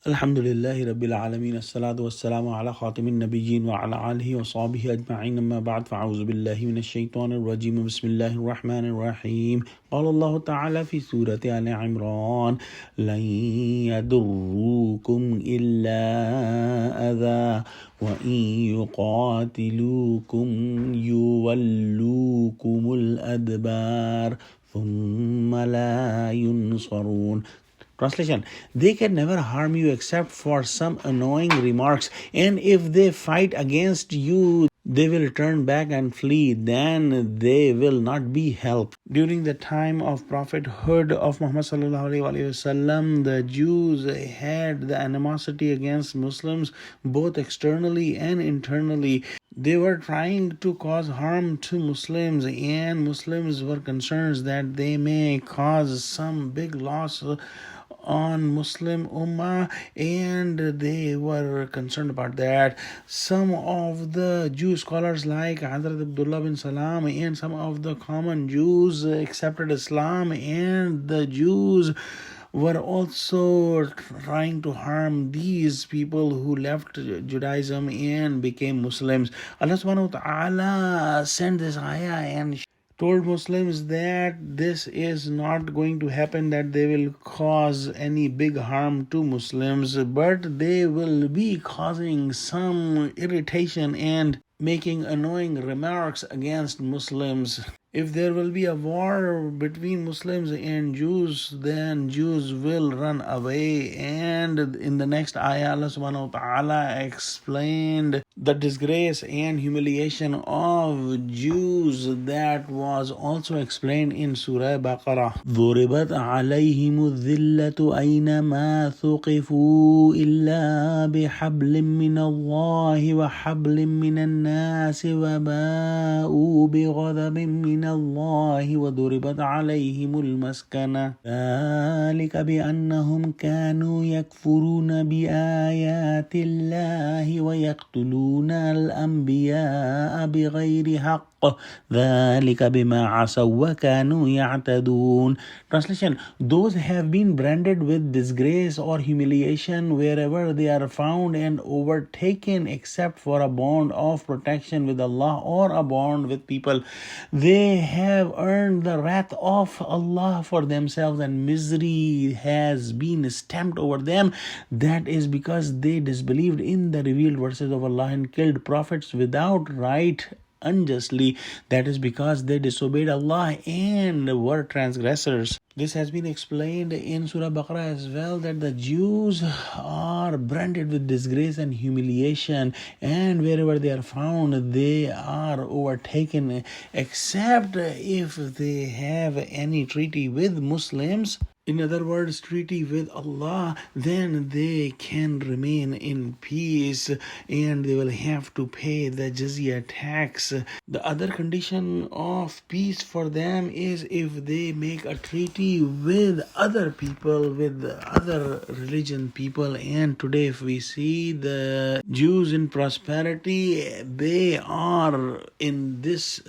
Alhamdulillahi Rabbil Alameen. As-salatu was-salamu ala khatimin nabiyyin wa ala alihi wa sahbihi ajma'in. Amma ba'd, fa'auzu billahi minash shaitanir rajim. Bismillahir rahmanir rahim. Qala Allah ta'ala fi Surah Al-E-Imran, lan yadurrukum illa adha wa in yuqatilukum yuwallukumul adbar thumma la yunsarun. Translation: They can never harm you except for some annoying remarks, and if they fight against you, they will turn back and flee, then they will not be helped. During the time of prophethood of Muhammad sallallahu alaihi wasallam, the Jews had the animosity against Muslims both externally and internally. They were trying to cause harm to Muslims, and Muslims were concerned that they may cause some big loss on Muslim Ummah, and they were concerned about that. Some of the Jew scholars like Hazrat Abdullah bin Salam and some of the common Jews accepted Islam, and the Jews were also trying to harm these people who left Judaism and became Muslims. Allah subhanahu wa ta'ala sent this ayah and told Muslims that this is not going to happen, that they will cause any big harm to Muslims, but they will be causing some irritation and making annoying remarks against Muslims. If there will be a war between Muslims and Jews, then Jews will run away. And in the next ayah, Allah subhanahu wa ta'ala explained the disgrace and humiliation of Jews that was also explained in Surah Baqarah. ضُرِبَتْ عَلَيْهِمُ الذِّلَّةُ أَيْنَمَا ثُقِفُوا إِلَّا بِحَبْلٍ مِّنَ اللَّهِ وَحَبْلٍ مِّنَ النَّاسِ وَبَاءُوا بِغَضَبٍ مِّنَ الله وضربت عليهم المسكنة ذلك بأنهم كانوا يكفرون بآيات الله ويقتلون الأنبياء بغير حق ذلك بما عصوا وكانوا يعتدون. Translation: Those have been branded with disgrace or humiliation wherever they are found and overtaken, except for a bond of protection with Allah or a bond with people. They have earned the wrath of Allah for themselves, and misery has been stamped over them. That is because they disbelieved in the revealed verses of Allah and killed prophets without right unjustly. That is because they disobeyed Allah and were transgressors. This has been explained in Surah Baqarah as well, that the Jews are branded with disgrace and humiliation, and wherever they are found, they are overtaken, except if they have any treaty with Muslims. In other words, treaty with Allah, then they can remain in peace and they will have to pay the jizya tax. The other condition of peace for them is if they make a treaty with other people, with other religion people. And today, if we see the Jews in prosperity, they are in this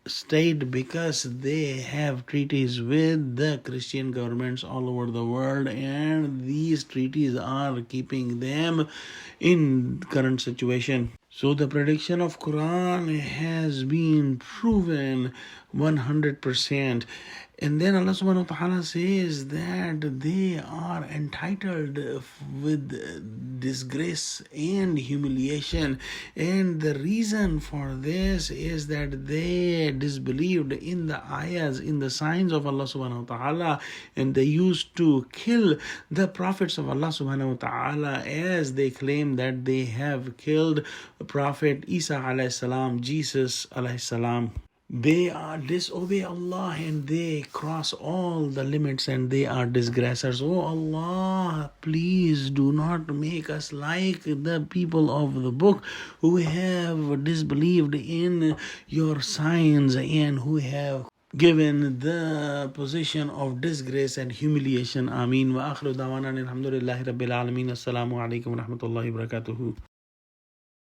state because they have treaties with the Christian governments all over the world, and these treaties are keeping them in current situation. So the prediction of Quran has been proven 100%. And then Allah subhanahu wa ta'ala says that they are entitled with disgrace and humiliation. And the reason for this is that they disbelieved in the ayahs, in the signs of Allah subhanahu wa ta'ala, and they used to kill the prophets of Allah subhanahu wa ta'ala, as they claim that they have killed Prophet Isa alayhi salam, Jesus alayhi salam. They disobey Allah and they cross all the limits and they are disgressors. Oh Allah, please do not make us like the people of the book who have disbelieved in your signs and who have given the position of disgrace and humiliation. Ameen. Wa akhiru dawana alhamdulillahi rabbil alameen. Assalamu alaikum wa rahmatullahi wa barakatuhu.